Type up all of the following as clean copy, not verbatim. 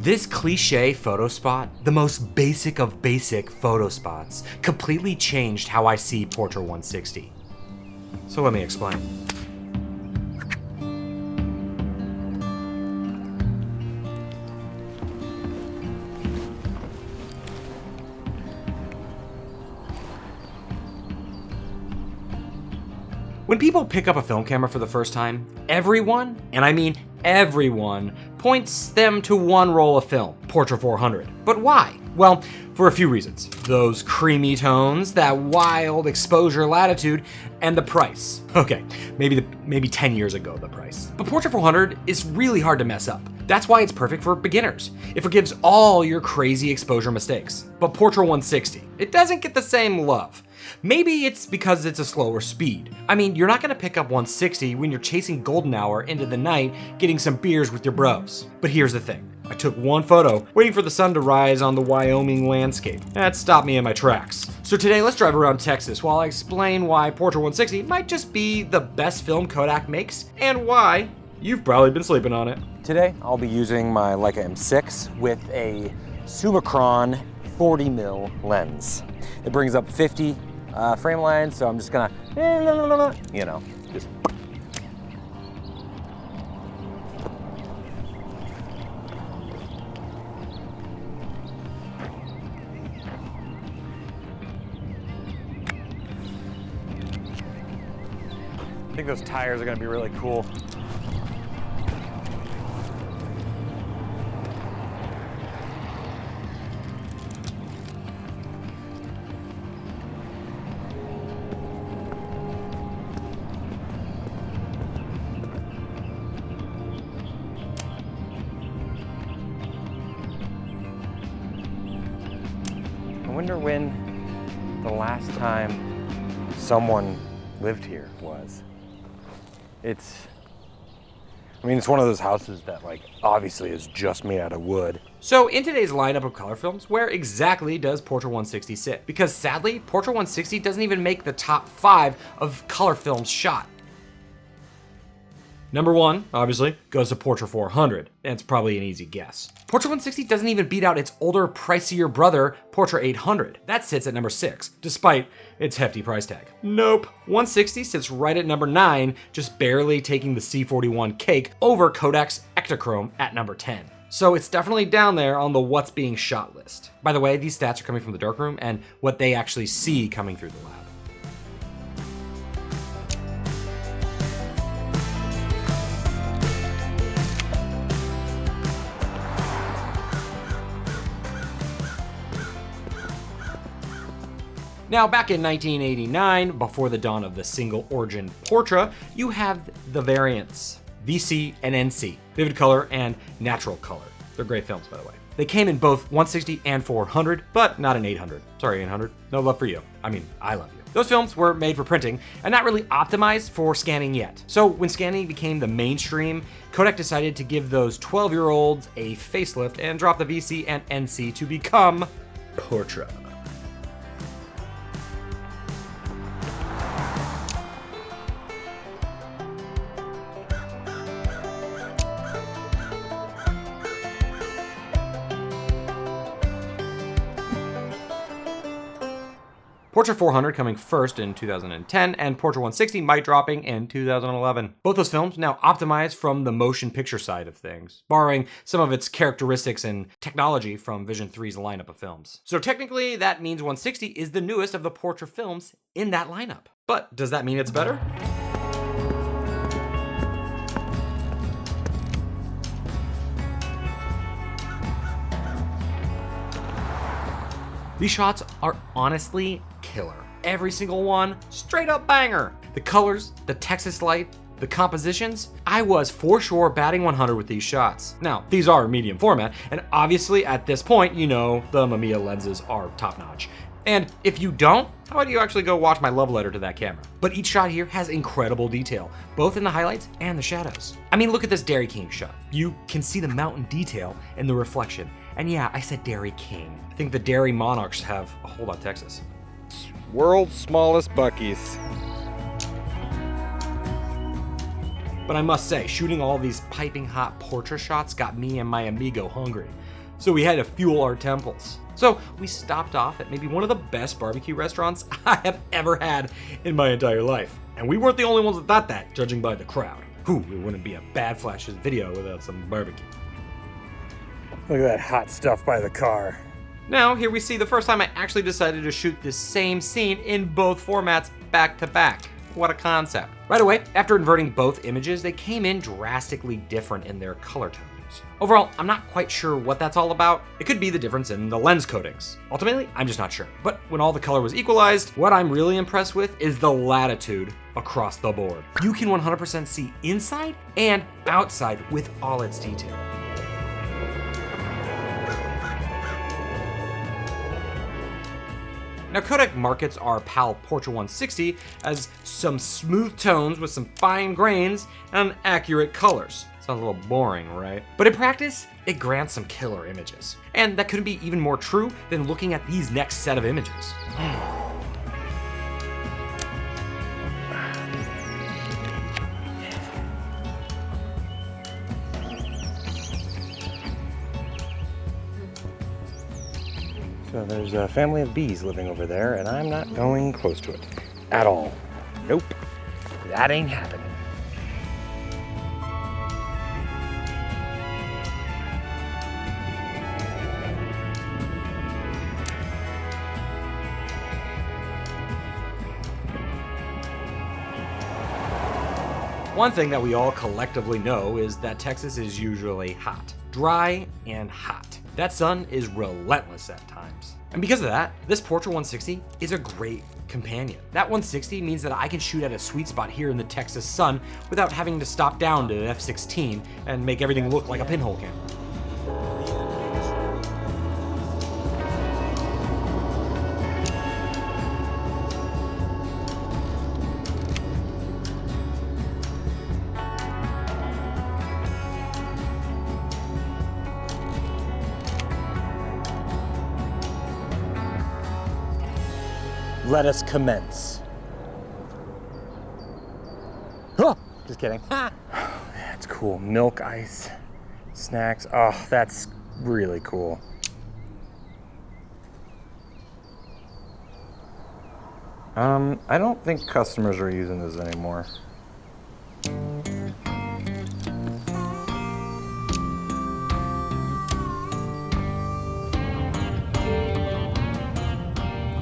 This cliche photo spot, the most basic of basic photo spots, completely changed how I see Portra 160. So let me explain. When people pick up a film camera for the first time, everyone, and I mean everyone, points them to one roll of film, Portra 400. But why? Well, for a few reasons. Those creamy tones, that wild exposure latitude, and the price. Okay, maybe 10 years ago, the price. But Portra 400 is really hard to mess up. That's why it's perfect for beginners. It forgives all your crazy exposure mistakes. But Portra 160, it doesn't get the same love. Maybe it's because it's a slower speed. I mean, you're not gonna pick up 160 when you're chasing golden hour into the night, getting some beers with your bros. But here's the thing. I took one photo, waiting for the sun to rise on the Wyoming landscape. That stopped me in my tracks. So today, let's drive around Texas while I explain why Portra 160 might just be the best film Kodak makes, and why you've probably been sleeping on it. Today, I'll be using my Leica M6 with a Summicron 40mm lens. It brings up 50 frame lines, so I'm just gonna, just. I think those tires are gonna be really cool. I wonder when the last time someone lived here was. It's one of those houses that obviously is just made out of wood. So in today's lineup of color films, where exactly does Portra 160 sit? Because sadly, Portra 160 doesn't even make the top 5 of color films shot. Number 1, obviously, goes to Portra 400, and it's probably an easy guess. Portra 160 doesn't even beat out its older, pricier brother, Portra 800. That sits at number 6, despite its hefty price tag. Nope. 160 sits right at number 9, just barely taking the C41 cake over Kodak's Ektachrome at number 10. So it's definitely down there on the what's being shot list. By the way, these stats are coming from the darkroom and what they actually see coming through the lab. Now, back in 1989, before the dawn of the single origin Portra, you have the variants, VC and NC, vivid color and natural color. They're great films, by the way. They came in both 160 and 400, but not an 800. Sorry, 800. No love for you. I mean, I love you. Those films were made for printing and not really optimized for scanning yet. So when scanning became the mainstream, Kodak decided to give those 12-year-olds a facelift and drop the VC and NC to become Portra. Portra 400 coming first in 2010, and Portra 160 might dropping in 2011. Both those films now optimized from the motion picture side of things, borrowing some of its characteristics and technology from Vision 3's lineup of films. So technically, that means 160 is the newest of the Portra films in that lineup. But does that mean it's better? These shots are honestly killer. Every single one, straight up banger. The colors, the Texas light, the compositions, I was for sure batting 100 with these shots. Now, these are medium format, and obviously at this point, you know the Mamiya lenses are top notch. And if you don't, how about you actually go watch my love letter to that camera? But each shot here has incredible detail, both in the highlights and the shadows. I mean, look at this Dairy King shot. You can see the mountain detail in the reflection. And yeah, I said Dairy King. I think the dairy monarchs have a hold on Texas. World's smallest Buc-ee's. But I must say, shooting all these piping hot Portra shots got me and my amigo hungry. so we had to fuel our temples. So we stopped off at maybe one of the best barbecue restaurants I have ever had in my entire life. And we weren't the only ones that thought that, judging by the crowd. Whew, it wouldn't be a Bad Flashes video without some barbecue. Look at that hot stuff by the car. Now, here we see the first time I actually decided to shoot this same scene in both formats back to back. What a concept. Right away, after inverting both images, they came in drastically different in their color tones. Overall, I'm not quite sure what that's all about. It could be the difference in the lens coatings. Ultimately, I'm just not sure. But when all the color was equalized, what I'm really impressed with is the latitude across the board. You can 100% see inside and outside with all its detail. Now, Kodak markets our PAL Portra 160 as some smooth tones with some fine grains and accurate colors. Sounds a little boring, right? But in practice, it grants some killer images. And that couldn't be even more true than looking at these next set of images. So there's a family of bees living over there, and I'm not going close to it at all. Nope, that ain't happening. One thing that we all collectively know is that Texas is usually hot. Dry and hot. That sun is relentless at times. And because of that, this Portra 160 is a great companion. That 160 means that I can shoot at a sweet spot here in the Texas sun without having to stop down to f/16 and make everything look like a pinhole camera. Let us commence. Oh, just kidding. That's cool. Milk ice, snacks. Oh, that's really cool. I don't think customers are using this anymore.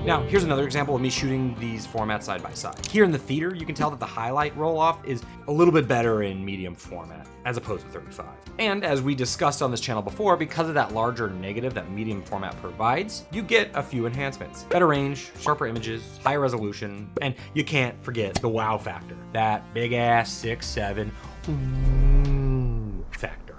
Now, here's another example of me shooting these formats side by side. Here in the theater, you can tell that the highlight roll-off is a little bit better in medium format, as opposed to 35. And as we discussed on this channel before, because of that larger negative that medium format provides, you get a few enhancements. Better range, sharper images, higher resolution, and you can't forget the wow factor. That big ass 6.7 factor.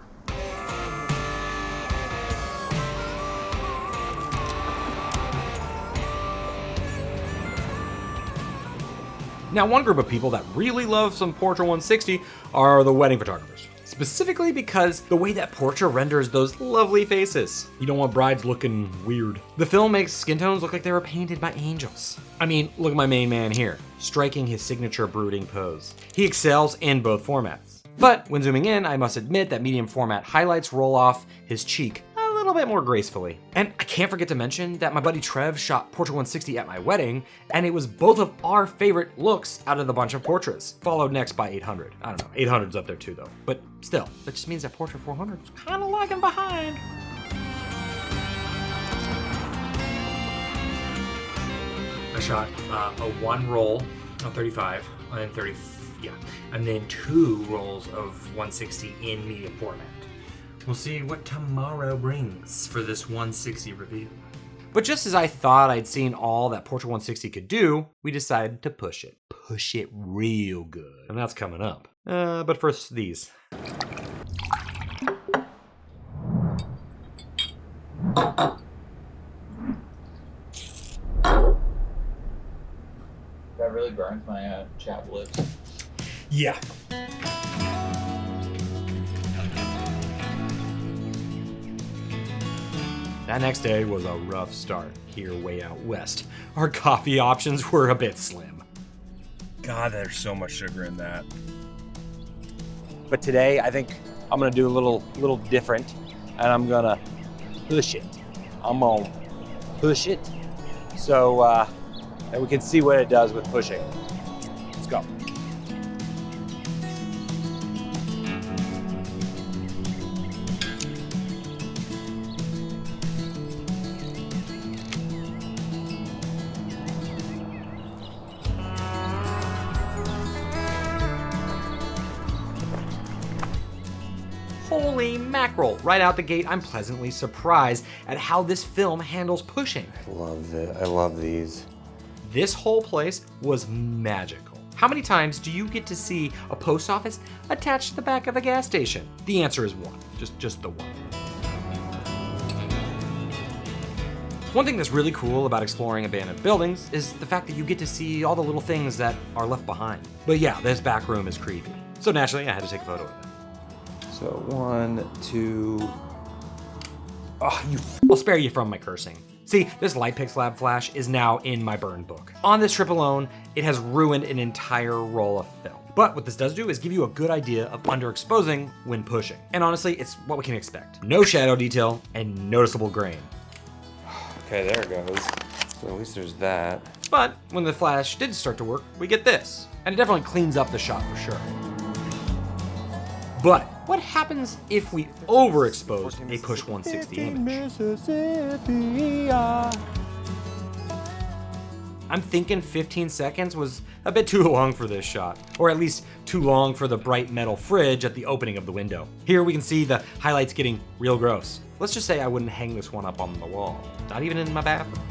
Now, one group of people that really love some Portra 160 are the wedding photographers. Specifically because the way that Portra renders those lovely faces. You don't want brides looking weird. The film makes skin tones look like they were painted by angels. I mean, look at my main man here, striking his signature brooding pose. He excels in both formats. But when zooming in, I must admit that medium format highlights roll off his cheek a little bit more gracefully. And I can't forget to mention that my buddy Trev shot Portra 160 at my wedding, and it was both of our favorite looks out of the bunch of Portras, followed next by 800. I don't know, 800's up there too though. But still, that just means that Portra 400 is kind of lagging behind. I shot a one roll of 35 and 30, and then 2 rolls of 160 in medium format. We'll see what tomorrow brings for this 160 review. But just as I thought I'd seen all that Portra 160 could do, we decided to push it. Push it real good. And that's coming up. But first, these. That really burns my chapped lips. Yeah. That next day was a rough start here way out west. Our coffee options were a bit slim. God, there's so much sugar in that. But today, I think I'm gonna do a little different, and I'm gonna push it. I'm gonna push it so that we can see what it does with pushing. Let's go. Holy mackerel! Right out the gate, I'm pleasantly surprised at how this film handles pushing. I love these. This whole place was magical. How many times do you get to see a post office attached to the back of a gas station? The answer is one. Just the one. One thing that's really cool about exploring abandoned buildings is the fact that you get to see all the little things that are left behind. But yeah, this back room is creepy. So naturally, I had to take a photo of it. So 1, 2. Oh, I'll spare you from my cursing. See, this Light Pixel flash is now in my burn book. On this trip alone, it has ruined an entire roll of film. But what this does do is give you a good idea of underexposing when pushing. And honestly, it's what we can expect. No shadow detail and noticeable grain. Okay, there it goes. So at least there's that. But when the flash did start to work, we get this. And it definitely cleans up the shot for sure. But what happens if we overexpose a push 160 image? I'm thinking 15 seconds was a bit too long for this shot, or at least too long for the bright metal fridge at the opening of the window. Here we can see the highlights getting real gross. Let's just say I wouldn't hang this one up on the wall, not even in my bathroom.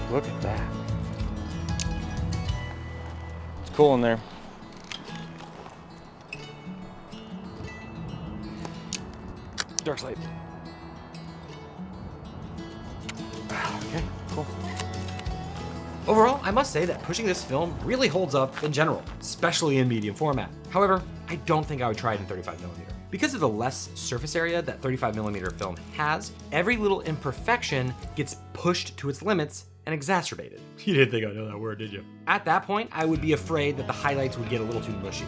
Look at that. It's cool in there. Dark slide. Okay, cool. Overall, I must say that pushing this film really holds up in general, especially in medium format. However, I don't think I would try it in 35mm. Because of the less surface area that 35mm film has, every little imperfection gets pushed to its limits and exacerbated. You didn't think I know that word, did you? At that point, I would be afraid that the highlights would get a little too mushy.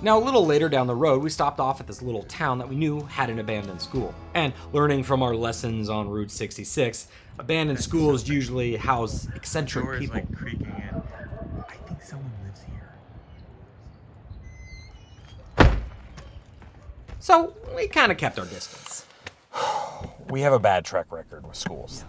Now, a little later down the road, we stopped off at this little town that we knew had an abandoned school. And learning from our lessons on Route 66, abandoned schools usually house eccentric people. Like creaking in. I think someone lives here. So we kind of kept our distance. We have a bad track record with schools.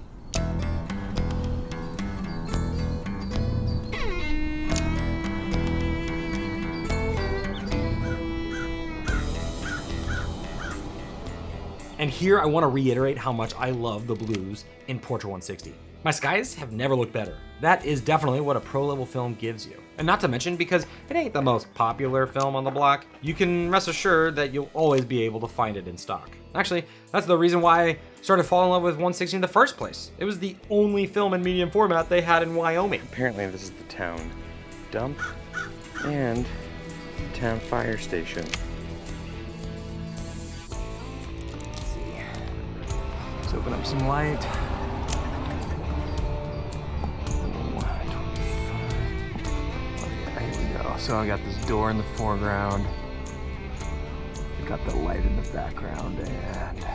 And here I want to reiterate how much I love the blues in Portra 160. My skies have never looked better. That is definitely what a pro level film gives you. And not to mention, because it ain't the most popular film on the block, you can rest assured that you'll always be able to find it in stock. Actually, that's the reason why I started falling in love with 160 in the first place. It was the only film in medium format they had in Wyoming. Apparently this is the town dump and town fire station. Let's open up some light. Here we go. So I got this door in the foreground. I got the light in the background, and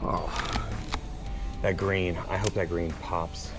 oh, that green. I hope that green pops.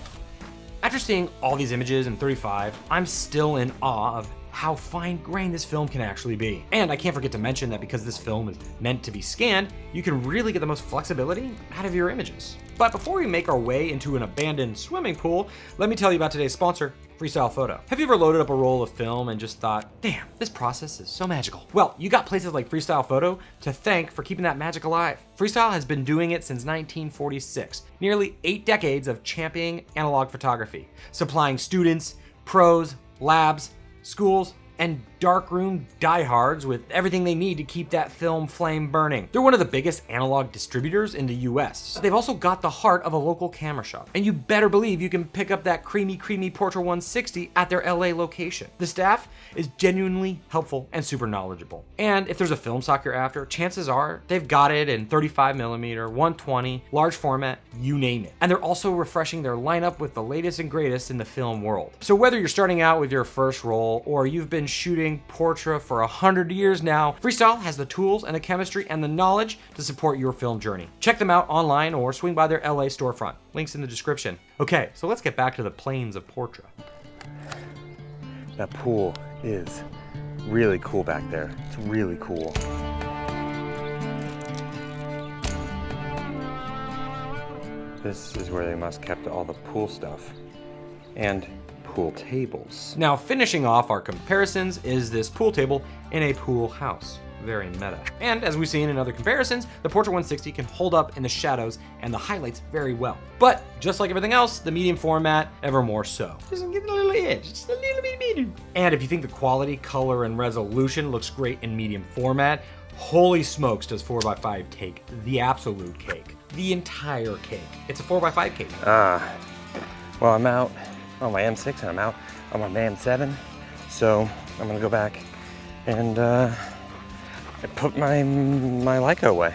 After seeing all these images in 35, I'm still in awe of how fine-grained this film can actually be. And I can't forget to mention that because this film is meant to be scanned, you can really get the most flexibility out of your images. But before we make our way into an abandoned swimming pool, let me tell you about today's sponsor, Freestyle Photo. Have you ever loaded up a roll of film and just thought, damn, this process is so magical? Well, you got places like Freestyle Photo to thank for keeping that magic alive. Freestyle has been doing it since 1946, nearly 8 decades of championing analog photography, supplying students, pros, labs, schools, and darkroom diehards with everything they need to keep that film flame burning. They're one of the biggest analog distributors in the US. They've also got the heart of a local camera shop. And you better believe you can pick up that creamy Portra 160 at their LA location. The staff is genuinely helpful and super knowledgeable. And if there's a film stock you're after, chances are they've got it in 35mm, 120, large format, you name it. And they're also refreshing their lineup with the latest and greatest in the film world. So whether you're starting out with your first roll or you've been shooting Portra for 100 years now, Freestyle has the tools and the chemistry and the knowledge to support your film journey. Check them out online or swing by their LA storefront. Links in the description. Okay, so let's get back to the plains of Portra. That pool is really cool back there. It's really cool. This is where they must kept all the pool stuff and pool tables. Now, finishing off our comparisons is this pool table in a pool house. Very meta. And as we've seen in other comparisons, the Portra 160 can hold up in the shadows and the highlights very well. But just like everything else, the medium format ever more so. Just give it a little edge, just a little bit medium. And if you think the quality, color, and resolution looks great in medium format, holy smokes does 4x5 take the absolute cake. The entire cake. It's a 4x5 cake. Well, I'm out on my M6 and I'm out on my M7. So I'm gonna go back and I put my Leica away.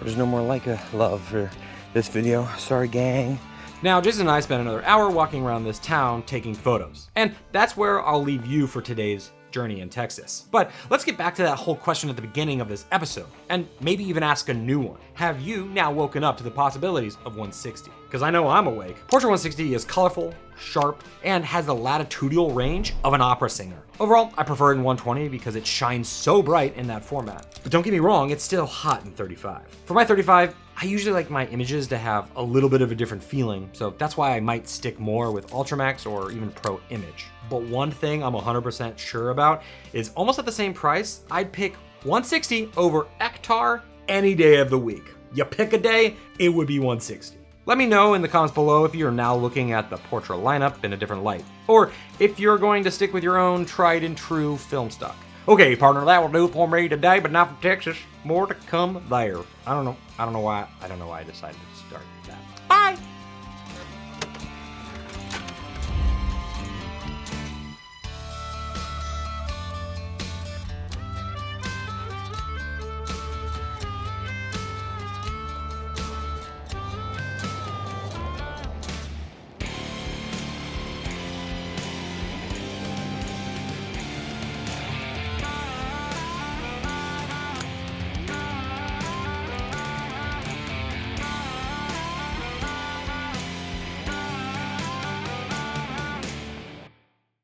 There's no more Leica love for this video. Sorry, gang. Now, Jason and I spent another hour walking around this town taking photos. And that's where I'll leave you for today's journey in Texas. But let's get back to that whole question at the beginning of this episode, and maybe even ask a new one. Have you now woken up to the possibilities of 160? Because I know I'm awake. Portra 160 is colorful, sharp, and has the latitudinal range of an opera singer. Overall, I prefer it in 120 because it shines so bright in that format. But don't get me wrong, it's still hot in 35. For my 35, I usually like my images to have a little bit of a different feeling, so that's why I might stick more with Ultramax or even Pro Image. But one thing I'm 100% sure about is almost at the same price, I'd pick 160 over Ektar any day of the week. You pick a day, it would be 160. Let me know in the comments below if you're now looking at the Portra lineup in a different light, or if you're going to stick with your own tried and true film stock. Okay, partner, that will do for me today, but not from Texas. More to come there. I don't know why I decided to start that. Bye!